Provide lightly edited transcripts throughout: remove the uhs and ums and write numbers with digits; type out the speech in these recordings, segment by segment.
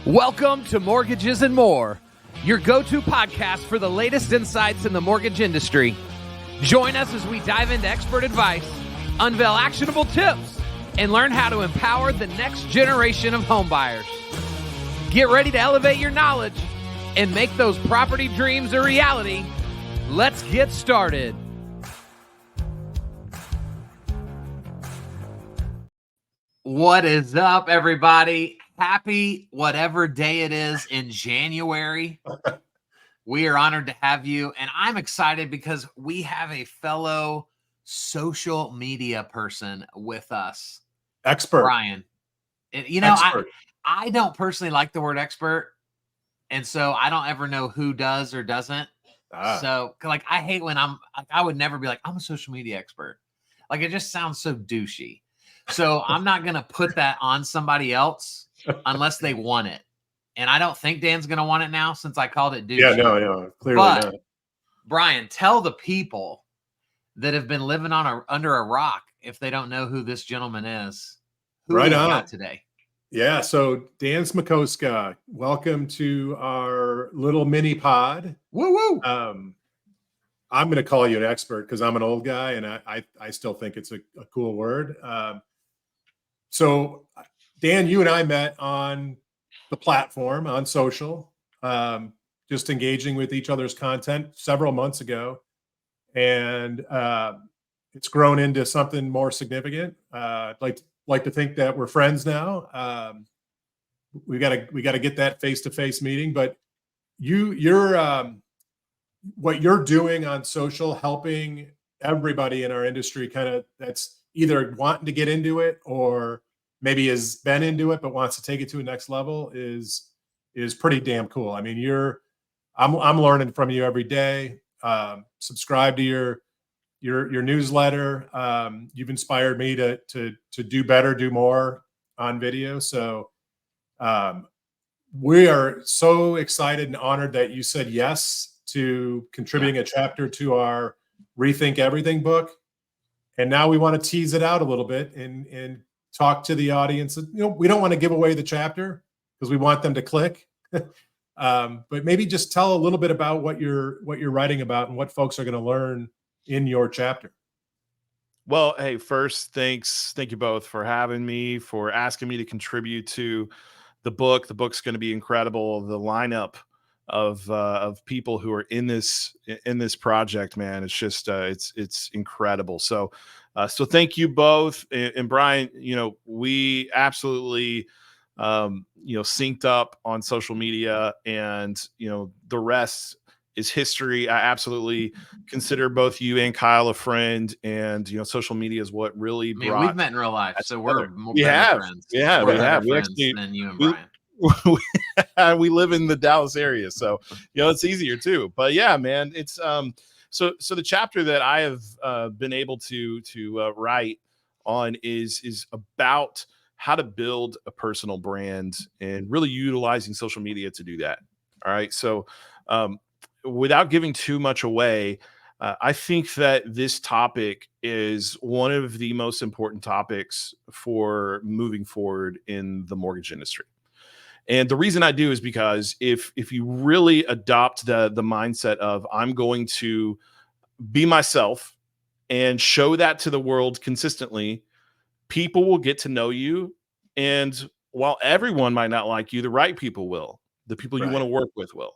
Welcome to Mortgages and More, your go-to podcast for the latest insights in the mortgage industry. Join us as we dive into expert advice, unveil actionable tips, and learn how to empower the next generation of homebuyers. Get ready to elevate your knowledge and make those property dreams a reality. Let's get started. What is up, everybody? Happy whatever day it is in January. We are honored to have you, and I'm excited because we have a fellow social media person with us. Expert. Brian. I don't personally like the word expert, and so I don't ever know who does or doesn't. So, like, I hate when I would never be like, I'm a social media expert. Like, it just sounds so douchey. So I'm not going to put that on somebody else unless they want it. And I don't think Dan's going to want it now since I called it douchey. Yeah, no, clearly but, not. Brian, tell the people that have been living under a rock if they don't know who this gentleman is. Who right we on. got today? Yeah, so Dan Smokoska, welcome to our little mini pod. Woo-woo! I'm going to call you an expert because I'm an old guy, and I still think it's a cool word. So, Dan, you and I met on the platform, on social, just engaging with each other's content several months ago. And it's grown into something more significant. I'd like to think that we're friends now. We got to get that face-to-face meeting. But you're what you're doing on social, helping everybody in our industry kind of that's either wanting to get into it or maybe has been into it but wants to take it to a next level is pretty damn cool. I mean, I'm learning from you every day. Subscribe to your newsletter. You've inspired me to do better, do more on video. So we are so excited and honored that you said yes to contributing a chapter to our Rethink Everything book. And now we want to tease it out a little bit and talk to the audience. We don't want to give away the chapter because we want them to click. But maybe just tell a little bit about what you're writing about and what folks are going to learn in your chapter. Well, hey, first, thank you both for having me, for asking me to contribute to the book. The book's going to be incredible. The lineup of people who are in this project, man, it's just it's incredible. So thank you both. And Brian, we absolutely synced up on social media, and the rest is history. I absolutely consider both you and Kyle a friend, and social media is what really brought. We've met in real life, so we're more friends. Yeah, we have. We actually than you and Brian. We live in the Dallas area, so it's easier too. But yeah, man, it's so the chapter that I have been able to write on is about how to build a personal brand and really utilizing social media to do that. All right, so without giving too much away, I think that this topic is one of the most important topics for moving forward in the mortgage industry. And the reason I do is because if you really adopt the mindset of I'm going to be myself and show that to the world consistently, people will get to know you. And while everyone might not like you, the right people will. The people you want to work with will.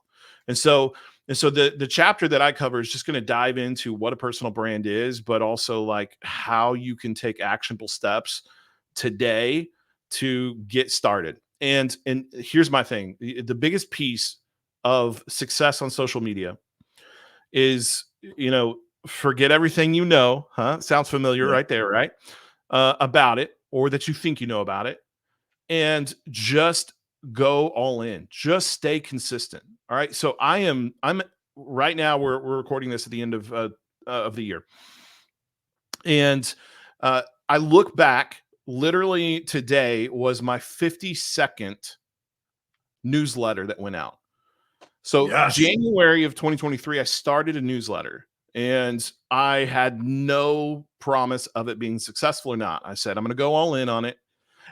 And so the chapter that I cover is just going to dive into what a personal brand is, but also like how you can take actionable steps today to get started. And here's my thing. The biggest piece of success on social media is, forget everything sounds familiar right there, right? About it, or that you think you know about it, and just go all in. Just stay consistent. All right. So I'm right now, we're recording this at the end of the year. And I look back. Literally today was my 52nd newsletter that went out. So January of 2023, I started a newsletter, and I had no promise of it being successful or not. I said, I'm going to go all in on it.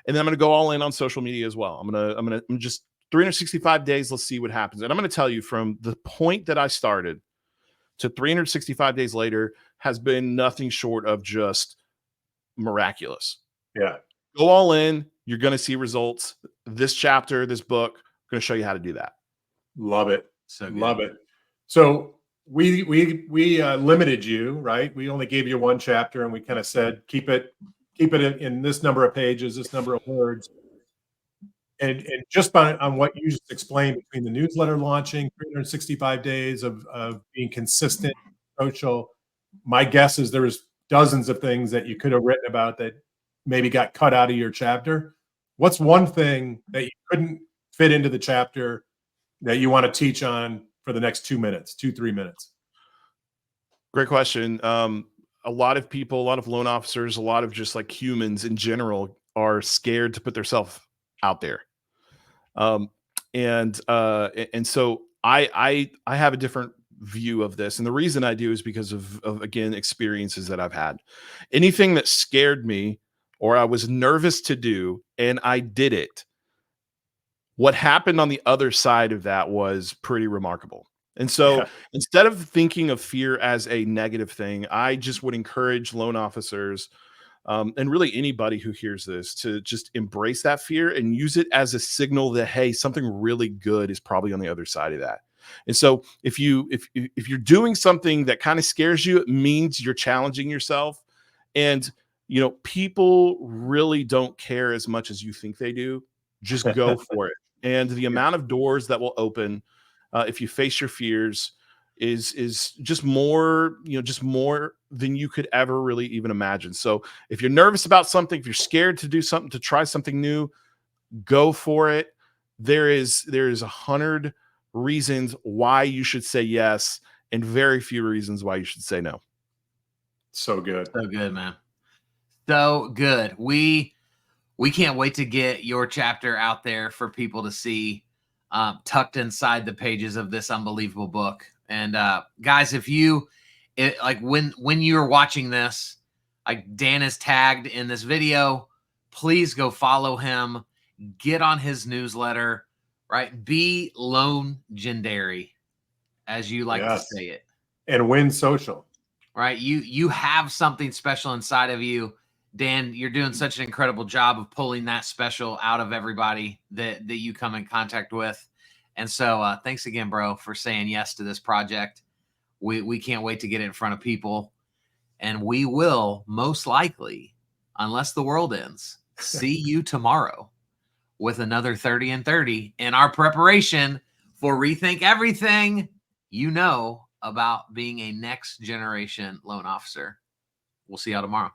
And then I'm going to go all in on social media as well. I'm just 365 days, let's see what happens. And I'm going to tell you, from the point that I started to 365 days later has been nothing short of just miraculous. Yeah. Go all in. You're going to see results. This chapter, this book, I'm going to show you how to do that. Love it. So good. Love it. So we limited you, right? We only gave you one chapter, and we kind of said keep it in this number of pages, this number of words. And just on what you just explained, between the newsletter launching, 365 days of being consistent, social, my guess is there's dozens of things that you could have written about that maybe got cut out of your chapter. What's one thing that you couldn't fit into the chapter that you want to teach on for the next 3 minutes? Great question. A lot of people, a lot of loan officers, a lot of just like humans in general are scared to put themselves out there. And so I have a different view of this. And the reason I do is because of again, experiences that I've had. Anything that scared me or I was nervous to do, and I did it, what happened on the other side of that was pretty remarkable. And so instead of thinking of fear as a negative thing, I just would encourage loan officers and really anybody who hears this to just embrace that fear and use it as a signal that, hey, something really good is probably on the other side of that. And so if you're doing something that kind of scares you, it means you're challenging yourself. And, you know, people really don't care as much as you think they do. Just go for it. And the amount of doors that will open if you face your fears is just more, just more than you could ever really even imagine. So if you're nervous about something, if you're scared to do something, to try something new, go for it. There is 100 reasons why you should say yes, and very few reasons why you should say no. So good. So good, man. So good. We can't wait to get your chapter out there for people to see, tucked inside the pages of this unbelievable book. And guys, when you're watching this, like Dan is tagged in this video, please go follow him, get on his newsletter, right? Be loan-gendary, as you like to say it. And win social. Right? You have something special inside of you. Dan, you're doing such an incredible job of pulling that special out of everybody that you come in contact with. And so thanks again, bro, for saying yes to this project. We can't wait to get it in front of people. And we will most likely, unless the world ends, see you tomorrow with another 30 and 30 in our preparation for Rethink Everything about being a next generation loan officer. We'll see y'all tomorrow.